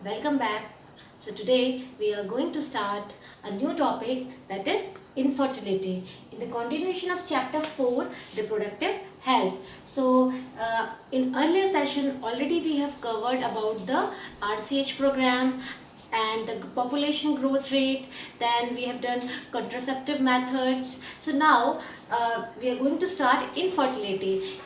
Welcome back. So today we are going to start a new topic, that is infertility, in the continuation of chapter 4, reproductive health. So in earlier session already we have covered about the RCH program and the population growth rate. Then we have done contraceptive methods. So now we are going to start infertility.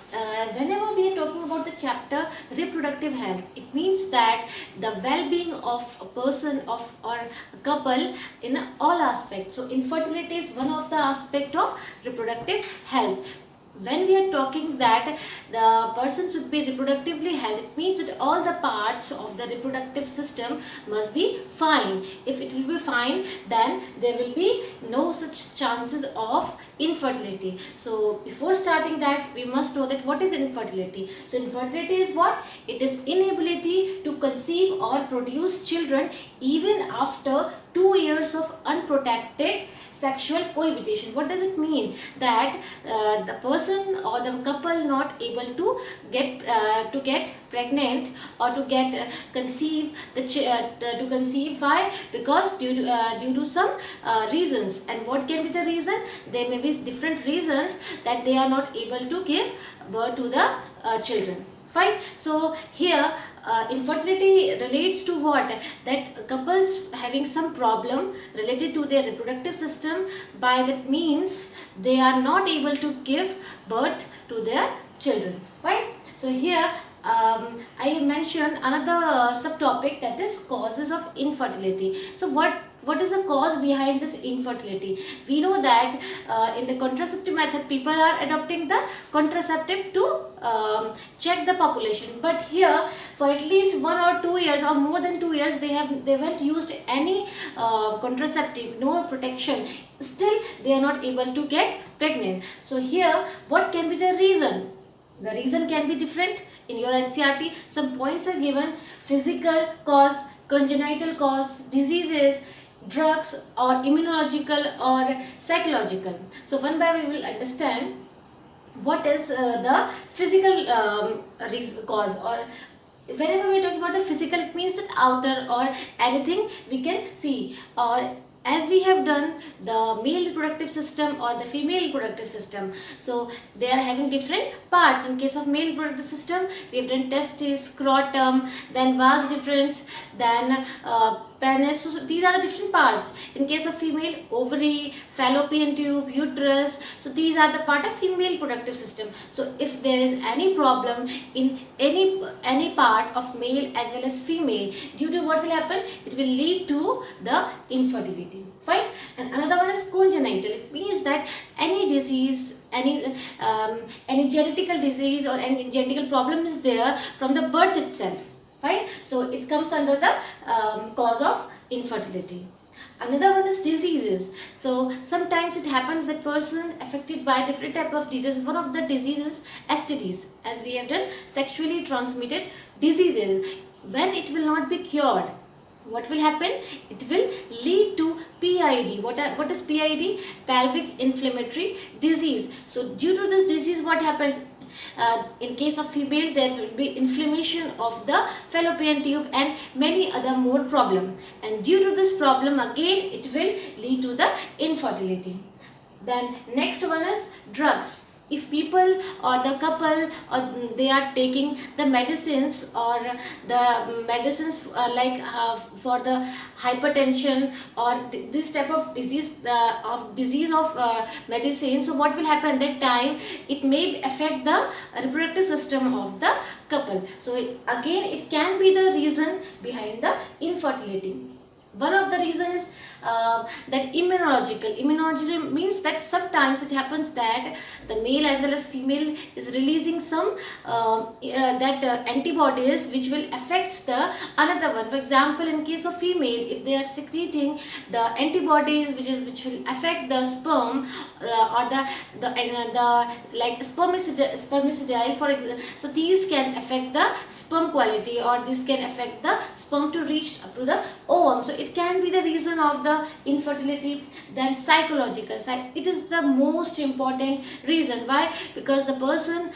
Whenever we are talking about the chapter reproductive health, it means that the well-being of a person or a couple in all aspects. So infertility is one of the aspect of reproductive health. When we are talking that the person should be reproductively healthy, it means that all the parts of the reproductive system must be fine. If it will be fine, then there will be no such chances of infertility. So before starting that, we must know that what is infertility. So infertility is what? It is inability to conceive or produce children even after 2 years of unprotected sexual cohabitation. What does it mean? That the person or the couple not able to get pregnant or to get conceive to conceive. Why? Because due to some reasons. And what can be the reason? There may be different reasons that they are not able to give birth to the children. Fine. So here infertility relates to what? That couples having some problem related to their reproductive system. By that means they are not able to give birth to their children. Right. So here I have mentioned another subtopic, that is causes of infertility. So what is the cause behind this infertility? We know that in the contraceptive method people are adopting the contraceptive to check the population, but here for at least 1 or 2 years or more than 2 years they haven't used any contraceptive, no protection, still they are not able to get pregnant. So here what can be the reason? The reason can be different. In your NCERT some points are given: physical cause, congenital cause, diseases, drugs, or immunological or psychological. So one by we will understand what is the physical cause. Or whenever we are talking about the physical, it means that outer or anything we can see. Or as we have done the male reproductive system or the female reproductive system, so they are having different parts. In case of male reproductive system, we have done testis, scrotum, then vas deferens, then penis. So these are the different parts. In case of female, ovary, fallopian tube, uterus. So these are the part of female reproductive system. So if there is any problem in any part of male as well as female, due to what will happen, it will lead to the infertility. Fine. And another one is congenital. It means that any disease, any genetical disease or any genetical problem is there from the birth itself. Fine. So it comes under the cause of infertility. Another one is diseases. So sometimes it happens that person affected by different type of diseases. One of the diseases STDs, as we have done, sexually transmitted diseases. When it will not be cured, what will happen? It will lead to PID. What is PID? Pelvic inflammatory disease. So due to this disease, what happens? In case of female, there will be inflammation of the fallopian tube and many other more problem. And due to this problem, again it will lead to the infertility. Then next one is drugs. If people or the couple or they are taking the medicines or the medicines for the hypertension or this type of disease medicine, so what will happen? That time it may affect the reproductive system of the couple. So again it can be the reason behind the infertility. One of the reasons is that immunological means that sometimes it happens that the male as well as female is releasing some antibodies which will affect the another one. For example, in case of female, if they are secreting the antibodies which will affect the sperm or the like spermicide for example, so these can affect the sperm quality, or this can affect the sperm to reach up to the ovum. So it can be the reason of the the infertility. Then psychological side, it is the most important reason. Why? Because the person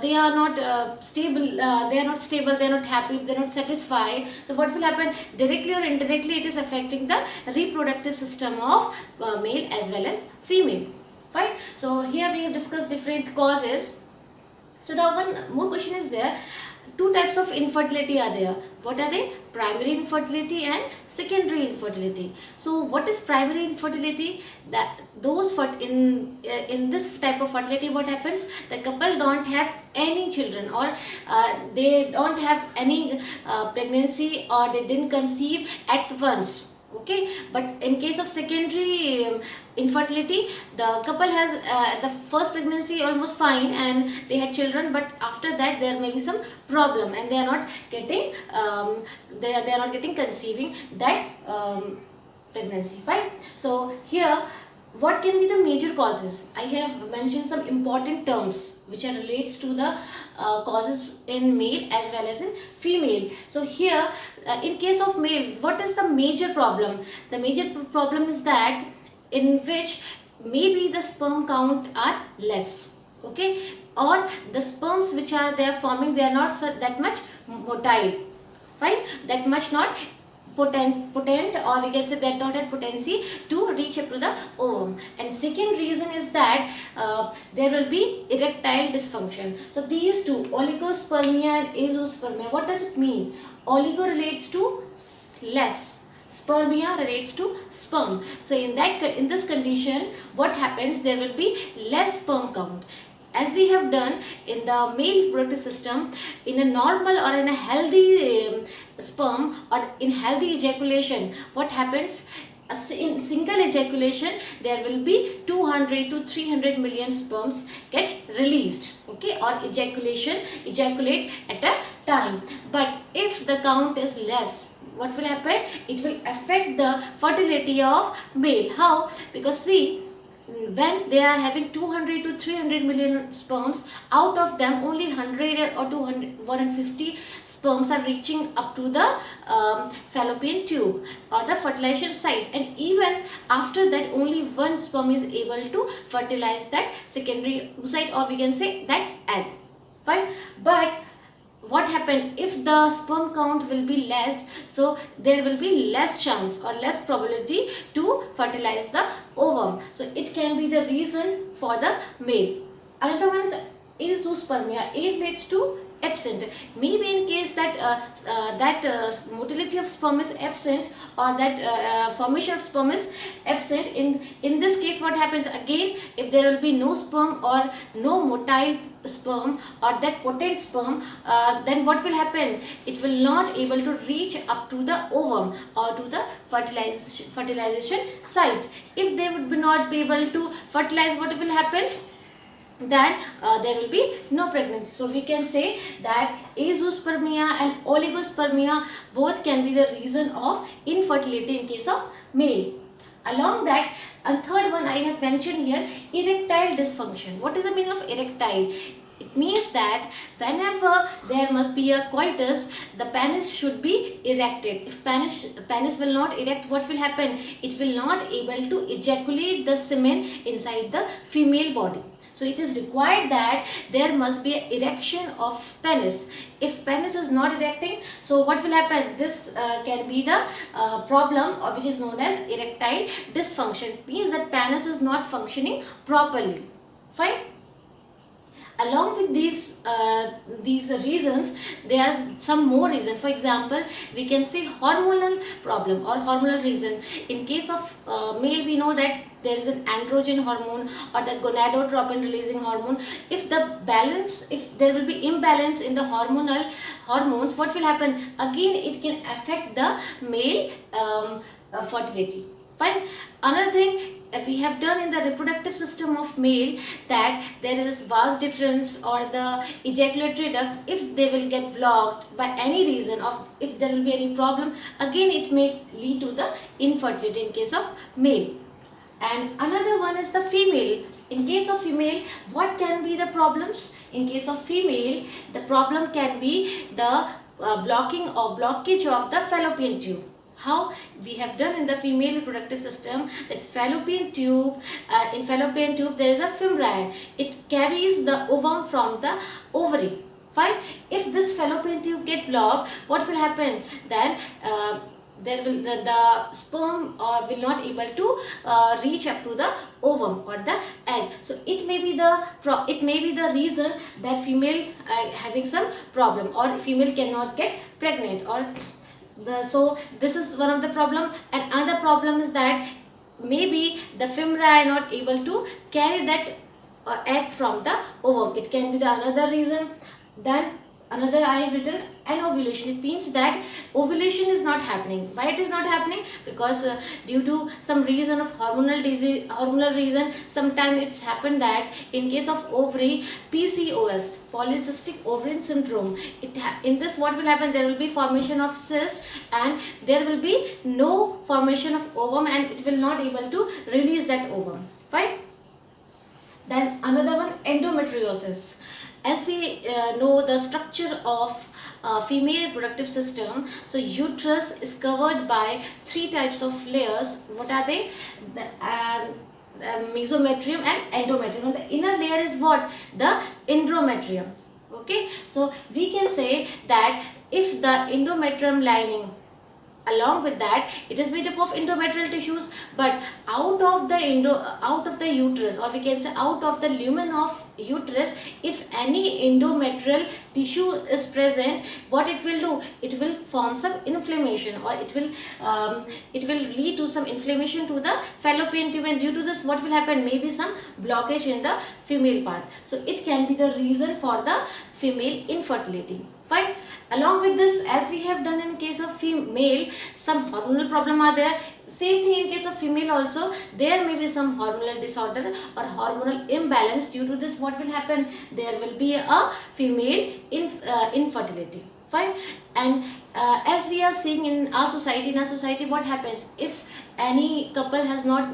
they are not stable, they are not happy, they are not satisfied. So what will happen? Directly or indirectly it is affecting the reproductive system of male as well as female. Fine. So here we have discussed different causes. So now one more question is there. Two types of infertility are there. What are they? Primary infertility and secondary infertility. So what is primary infertility? That those in this type of fertility, what happens? The couple don't have any children, or they don't have any pregnancy, or they didn't conceive at once. Okay, but in case of secondary infertility, the couple has the first pregnancy almost fine and they had children, but after that there may be some problem and they are not getting they are not getting conceiving that pregnancy. Fine. So here, what can be the major causes? I have mentioned some important terms which are relates to the causes in male as well as in female. So here, in case of male, what is the major problem? The major problem is that in which maybe the sperm count are less, okay, or the sperms which are they are forming, they are not that much motile. Fine, that much not potent, or we can say that not had potency to reach up to the ovum. And second reason is that there will be erectile dysfunction. So these two, oligospermia and azoospermia, what does it mean? Oligo relates to less, spermia relates to sperm. So in this condition, what happens? There will be less sperm count. As we have done in the male reproductive system, in a normal or in a healthy sperm or in healthy ejaculation, what happens? In single ejaculation, there will be 200 to 300 million sperms get released, okay, or ejaculate at a time. But if the count is less, what will happen? It will affect the fertility of male. How? Because see, when they are having 200 to 300 million sperms, out of them only 100 or 200, 150 sperms are reaching up to the fallopian tube or the fertilization site, and even after that only one sperm is able to fertilize that secondary oocyte, or we can say that egg. Fine. But what happen if the sperm count will be less? So there will be less chance or less probability to fertilize the ovum. So it can be the reason for the male. Another one is azoospermia. It leads to absent. Maybe in case that motility of sperm is absent, or that formation of sperm is absent, in this case what happens? Again, if there will be no sperm or no motile sperm or that potent sperm, then what will happen? It will not able to reach up to the ovum or to the fertilization site. If they would not be able to fertilize, what will happen? Then there will be no pregnancy. So we can say that azoospermia and oligospermia both can be the reason of infertility in case of male. Along that, a third one I have mentioned here, erectile dysfunction. What is the meaning of erectile? It means that whenever there must be a coitus, the penis should be erected. If penis will not erect, what will happen? It will not able to ejaculate the semen inside the female body. So it is required that there must be an erection of penis. If penis is not erecting, so what will happen? This can be the problem, which is known as erectile dysfunction. It means that penis is not functioning properly. Fine. Along with these reasons, there are some more reasons. For example, we can say hormonal problem or hormonal reason. In case of male, we know that there is an androgen hormone or the gonadotropin releasing hormone. If there will be imbalance in the hormones, what will happen? Again, it can affect the male fertility. Fine. Another thing, if we have done in the reproductive system of male, that there is this vast difference or the ejaculatory duct, if they will get blocked by any reason, of if there will be any problem, again it may lead to the infertility in case of male. And another one is the female. In case of female, what can be the problems? In case of female, the problem can be the blocking or blockage of the fallopian tube. how we have done in the female reproductive system, that fallopian tube, in fallopian tube there is a fimbriae. It carries the ovum from the ovary. Fine. If this fallopian tube get blocked, what will happen? Then there will the sperm will not able to reach up to the ovum or the egg. So it may be the reason that female having some problem, or female cannot get pregnant, or so this is one of the problem. And another problem is that maybe the fimbriae are not able to carry that egg from the ovum. It can be the another reason. Then another I have written anovulation. It means that ovulation is not happening. Why it is not happening? Because due to some reason of hormonal reason, sometimes it's happened that in case of ovary, PCOS, polycystic ovarian syndrome, in this what will happen? There will be formation of cyst, and there will be no formation of ovum, and it will not able to release that ovum. Fine. Then another one, endometriosis. As we know the structure of female reproductive system, so uterus is covered by 3 types of layers. What are they? The mesometrium and endometrium. And the inner layer is what? The endometrium. Okay, so we can say that if the endometrium lining, along with that, it is made up of endometrial tissues, but out of the uterus, or we can say out of the lumen of uterus, if any endometrial tissue is present, what it will do? It will form some inflammation, or it will lead to some inflammation to the fallopian tube, and due to this what will happen? Maybe some blockage in the female part. So it can be the reason for the female infertility. Fine. Along with this, as we have done in case of female, some hormonal problem are there. Same thing in case of female also. There may be some hormonal disorder or hormonal imbalance. Due to this, what will happen? There will be a female infertility. Fine. And as we are seeing in our society, what happens if any couple has not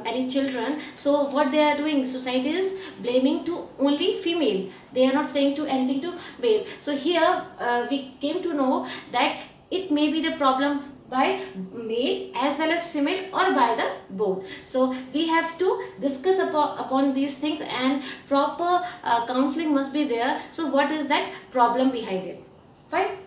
any children? So what they are doing, society is blaming to only female. They are not saying to anything to male. So here we came to know that it may be the problem by male as well as female, or by the both. So we have to discuss upon these things, and proper counseling must be there. So what is that problem behind it? Fine.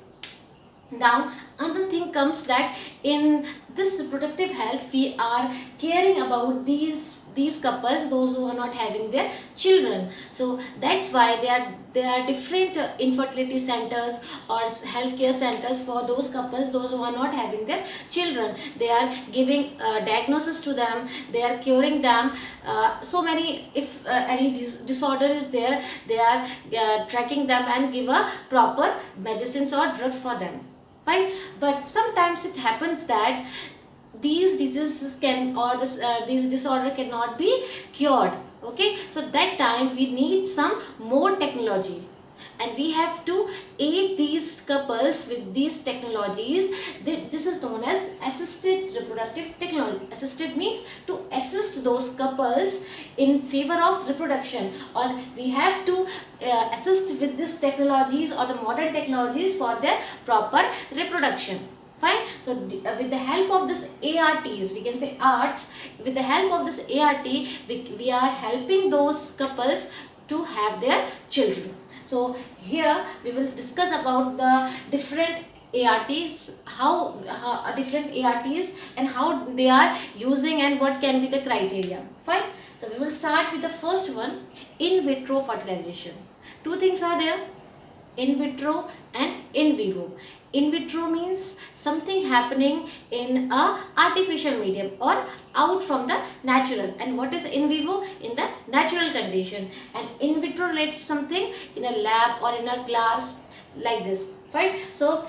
Now another thing comes that in this reproductive health, we are caring about these couples, those who are not having their children. So that's why there are different infertility centers or healthcare centers for those couples, those who are not having their children. They are giving diagnosis to them, they are curing them. So many, if any disorder is there, they are tracking them and give a proper medicines or drugs for them. Fine. But sometimes it happens that these diseases these disorder cannot be cured. Okay, so that time we need some more technology, and we have to aid these couples with these technologies. This is known as assisted reproductive technology. Assisted means to assist those couples in favor of reproduction, or we have to assist with these technologies or the modern technologies for their proper reproduction. Fine. So with the help of this ARTs, we can say arts, with the help of this ART, we are helping those couples to have their children. So here we will discuss about the different ARTs, how different ARTs and how they are using and what can be the criteria. Fine. So we will start with the first one, in vitro fertilization. Two things are there, in vitro and in vivo. In vitro means something happening in a artificial medium or out from the natural, and what is in vivo? In the natural condition. And in vitro relates something in a lab or in a glass, like this. Fine. So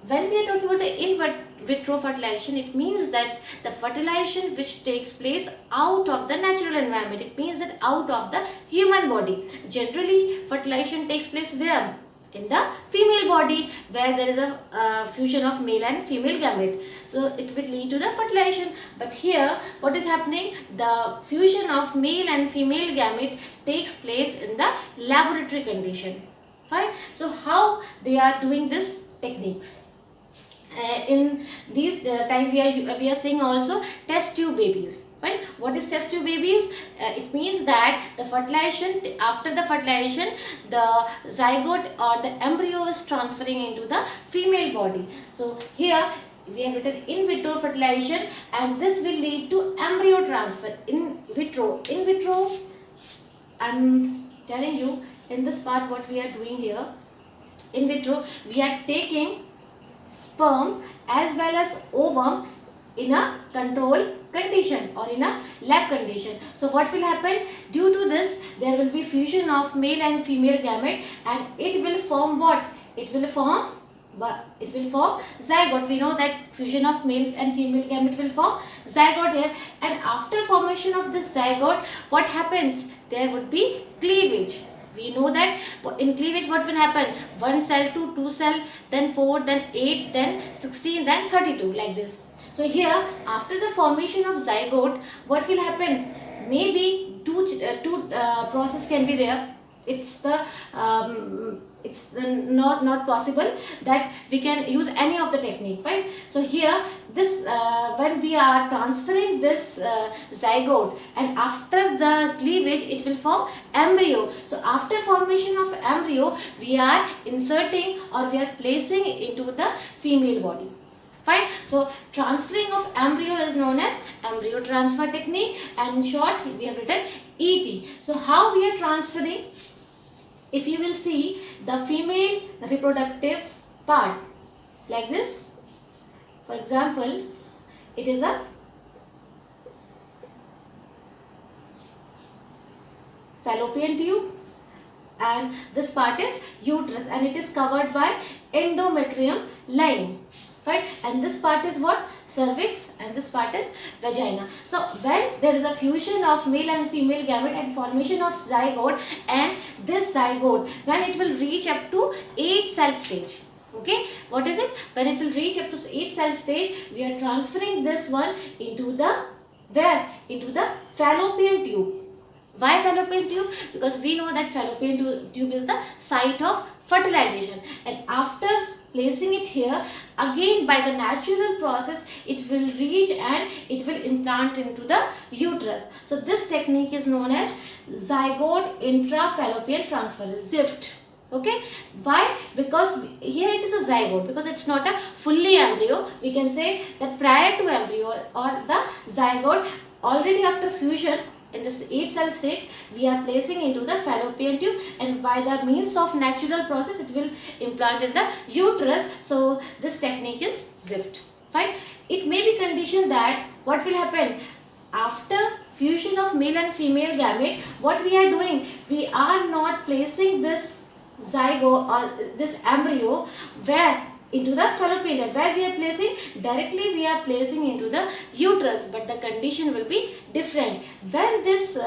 when we are talking about the in vitro fertilization, it means that the fertilization which takes place out of the natural environment. It means that out of the human body. Generally fertilization takes place where? In the female body, where there is a fusion of male and female gamete. So it will lead to the fertilization. But here what is happening? The fusion of male and female gamete takes place in the laboratory condition. Fine. So how they are doing this techniques? in these time we are seeing also test tube babies. Fine. What is test tube babies? It means that the fertilization, after the fertilization, the zygote or the embryo is transferring into the female body. So here we have written in vitro fertilization, and this will lead to embryo transfer. In vitro, I'm telling you in this part what we are doing here. In vitro, we are taking sperm as well as ovum in a controlled condition or in a lab condition. So what will happen? Due to this, there will be fusion of male and female gamete, and it will form what? It will form zygote. We know that fusion of male and female gamete will form zygote here, and after formation of this zygote, what happens? There would be cleavage. We know that in cleavage what will happen? 1 cell to 2 cell, then 4, then 8, then 16, then 32, like this. So here, after the formation of zygote, what will happen? Maybe two process can be there. It's not possible that we can use any of the technique, right? So here, this when we are transferring this zygote, and after the cleavage it will form embryo. So after formation of embryo, we are inserting or we are placing into the female body. Fine. So transferring of embryo is known as embryo transfer technique, and in short we have written ET. So how we are transferring? If you will see the female reproductive part like this, for example, it is a fallopian tube, and this part is uterus, and it is covered by endometrium lining. Right? And this part is what? Cervix, and this part is vagina. So when there is a fusion of male and female gamete and formation of zygote, and this zygote, when it will reach up to 8 cell stage. Okay, what is it? When it will reach up to 8 cell stage, we are transferring this one into the where? Into the fallopian tube. Why fallopian tube? Because we know that fallopian tube is the site of fertilization, and after placing it here, again by the natural process it will reach and it will implant into the uterus. So this technique is known as zygote intrafallopian transfer, ZIFT. Okay, why? Because here it is a zygote, because it's not a fully embryo. We can say that prior to embryo or the zygote, already after fusion in this 8 cell stage, we are placing into the fallopian tube, and by the means of natural process it will implant in the uterus. So this technique is ZIFT. Fine. It may be conditioned that what will happen after fusion of male and female gamete, what we are doing, we are not placing this zygote or this embryo where? Into the fallopian tube. Where we are placing? Directly we are placing into the uterus, but the condition will be different. When this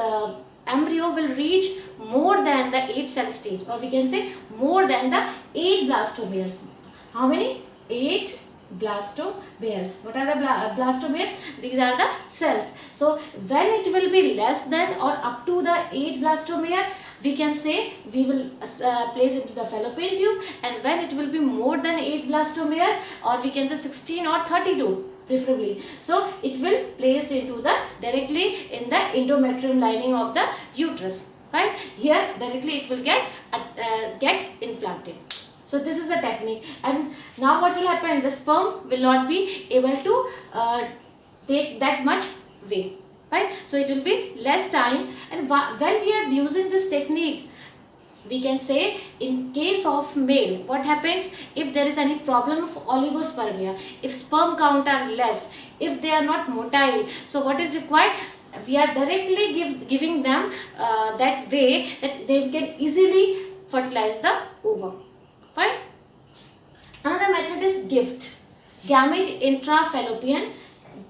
embryo will reach more than the 8 cell stage, or we can say more than the 8 blastomeres. How many? 8 blastomeres. What are the blastomeres? These are the cells. So when it will be less than or up to the 8 blastomere, we can say we will place into the fallopian tube, and when it will be more than 8 blastomere, or we can say 16 or 32 preferably, so it will placed into the directly in the endometrium lining of the uterus. Right? Here directly it will get implanted. So this is a technique, and now what will happen? The sperm will not be able to take that much weight. Right? So it will be less time, and when we are using this technique, we can say in case of male, what happens if there is any problem of oligospermia, if sperm count are less, if they are not motile, so what is required? We are directly giving them that way that they can easily fertilize the ovum. Fine. Another method is GIFT, gamete intrafallopian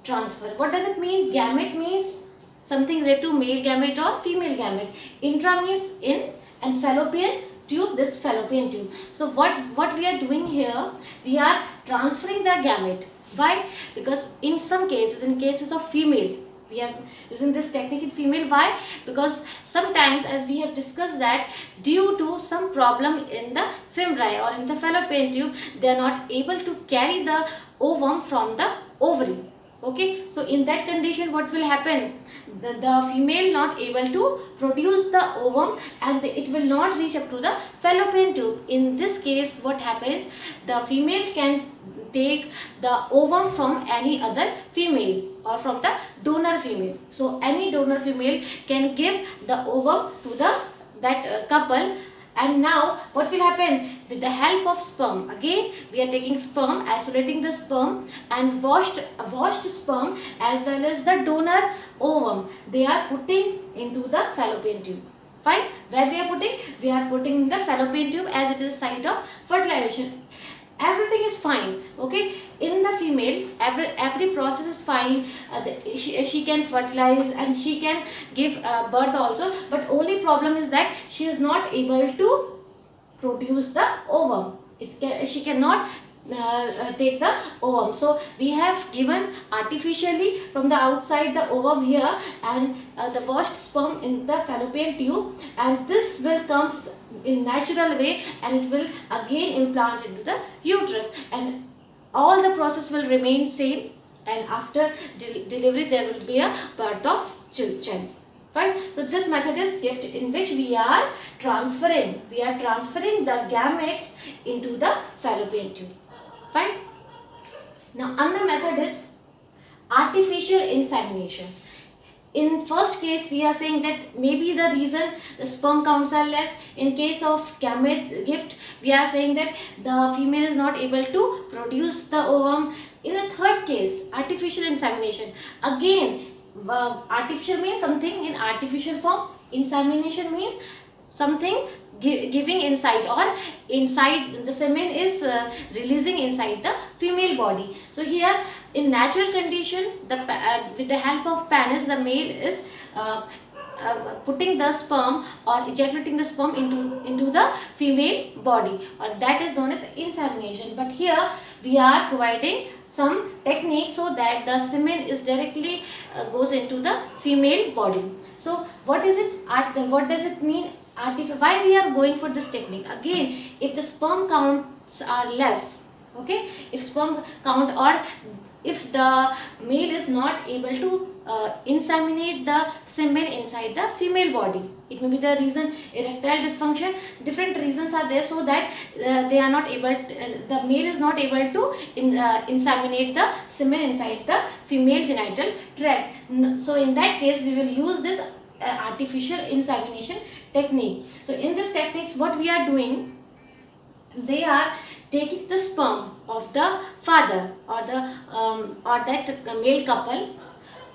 transfer. What does it mean? Gamete means something related to male gamete or female gamete. Intra means in, and fallopian tube, this fallopian tube. So what we are doing here, we are transferring the gamete. Why? Because in some cases, in cases of female, We are using this technique in female. Why? Because sometimes, as we have discussed, that due to some problem in the fimbriae or in the fallopian tube, they are not able to carry the ovum from the ovary. Okay, so in that condition, what will happen? The female not able to produce the ovum, and it will not reach up to the fallopian tube. In this case, what happens? The female can take the ovum from any other female or from the donor female. So any donor female can give the ovum to that couple. And now what will happen? With the help of sperm, again we are taking sperm, isolating the sperm, and washed sperm as well as the donor ovum, they are putting into the fallopian tube. Fine. Where we are putting? We are putting in the fallopian tube, as it is site of fertilization. Everything is fine. Okay, in the female every process is fine. She can fertilize and she can give birth also, but only problem is that she is not able to produce the ovum. She cannot take the ovum. So we have given artificially from the outside the ovum here, and the washed sperm in the fallopian tube, and this will come in natural way, and it will again implant into the uterus, and all the process will remain same, and after delivery there will be a birth of child. Fine. So this method is gift, in which we are transferring the gametes into the fallopian tube. Fine. Now another method is artificial insemination. In first case, we are saying that maybe the reason the sperm counts are less. In case of gamete gift, we are saying that the female is not able to produce the ovum. In the third case, artificial insemination. Again, artificial means something in artificial form. Insemination means something giving inside, or inside the semen is releasing inside the female body. So here in natural condition, with the help of penis, the male is putting the sperm or ejaculating the sperm into the female body, or that is known as insemination. But here we are providing some technique so that the semen is directly goes into the female body. So what is it? What does it mean? Why we are going for this technique? Again, if the sperm counts are less, okay, if sperm count, or if the male is not able to inseminate the semen inside the female body, it may be the reason erectile dysfunction. Different reasons are there, so that they are not able the male is not able to inseminate the semen inside the female genital tract. So in that case, we will use this artificial insemination technique. So in this techniques, what we are doing, they are taking the sperm of the father or that male couple.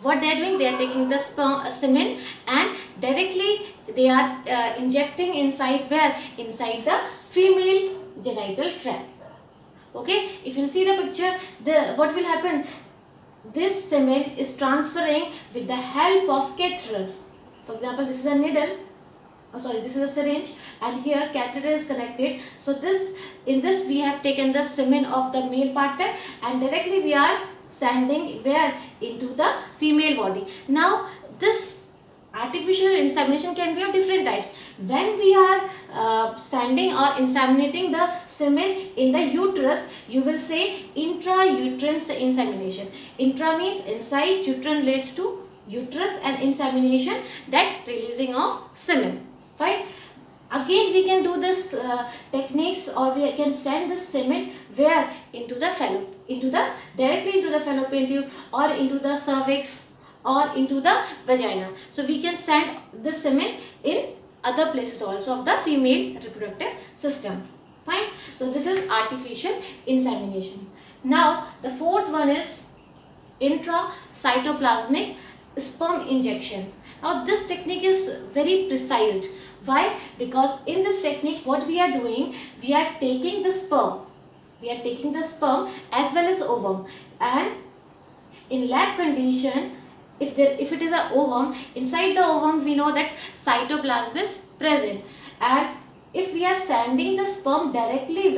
What they are doing, they are taking the semen, and directly they are injecting inside the female genital tract. Okay, if you see the picture, what will happen? This semen is transferring with the help of catheter. For example, this is a needle. This is a syringe, and here catheter is connected. So in this we have taken the semen of the male partner, and directly we are sending into the female body. Now this artificial insemination can be of different types. When we are sending or inseminating the semen in the uterus, you will say intrauterine insemination. Intra means inside, uterine leads to uterus, and insemination, that releasing of semen. Fine. Again, we can do this techniques, or we can send the semen into the directly into the fallopian tube, or into the cervix, or into the vagina. So we can send the semen in other places also of the female reproductive system. Fine. So this is artificial insemination. Now the fourth one is intracytoplasmic sperm injection. Now this technique is very precise. Why? Because in this technique, what we are doing, we are taking the sperm. We are taking the sperm as well as ovum, and in lab condition, if it is a ovum, inside the ovum we know that cytoplasm is present, and if we are sending the sperm directly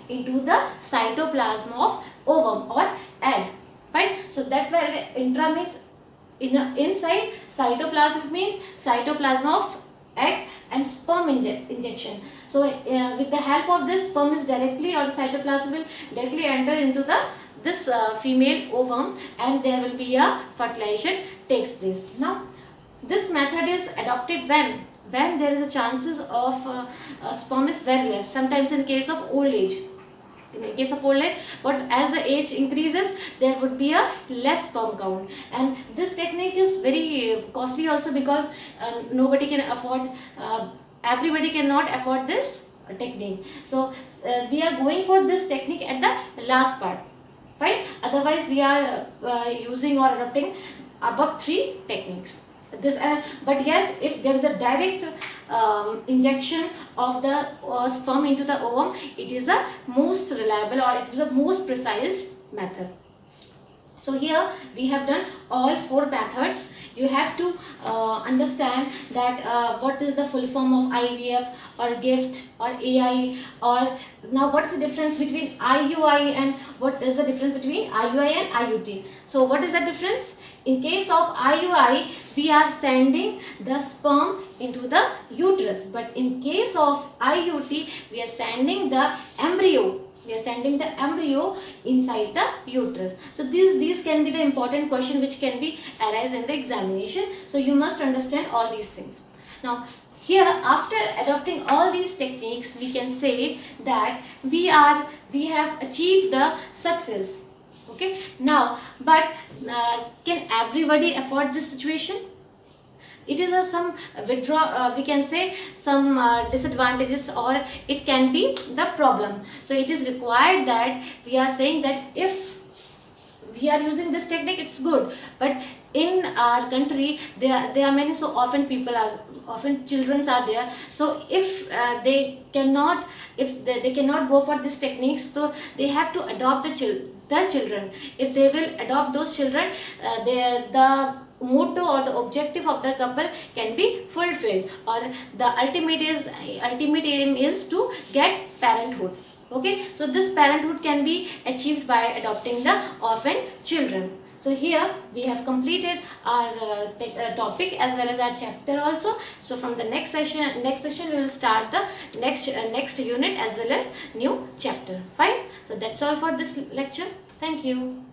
into the cytoplasm of ovum or egg, right? So that's why intra means inside cytoplasm means cytoplasm of egg and sperm injection. So with the help of this, sperm is directly, or the cytoplasm will directly enter into this female ovum, and there will be a fertilization takes place. Now this method is adopted when there is a chances of sperm is very less, sometimes in case of old age. In the case of old age, but as the age increases, there would be a less sperm count, and this technique is very costly also, because nobody can afford, everybody cannot afford this technique. So we are going for this technique at the last part, right? Otherwise we are using or adopting above 3 techniques. This but yes, if there is a direct injection of the sperm into the ovum, it is a most reliable, or it is a most precise method. So here we have done all 4 methods. You have to understand that what is the full form of IVF or GIFT or AI, or now what is the difference between IUI and what is the difference between IUI and IUT. So what is the difference? In case of IUI, we are sending the sperm into the uterus, but in case of IUT, we are sending the embryo. We are sending the embryo inside the uterus. So these can be the important question which can be arise in the examination. So you must understand all these things. Now here, after adopting all these techniques, we can say that we have achieved the success. Okay. Now, but can everybody afford this situation? It is some we can say some disadvantages, or it can be the problem. So it is required that we are saying that if we are using this technique, it's good, but in our country there are many, so often children are there. So if they cannot go for this techniques, so they have to adopt the children. If they will adopt those children, the motto or the objective of the couple can be fulfilled, or the ultimate aim is to get parenthood. Okay, so this parenthood can be achieved by adopting the orphan children. So here we have completed our topic as well as our chapter also. So from the next session we will start the next unit as well as new chapter. Fine. So that's all for this lecture. Thank you.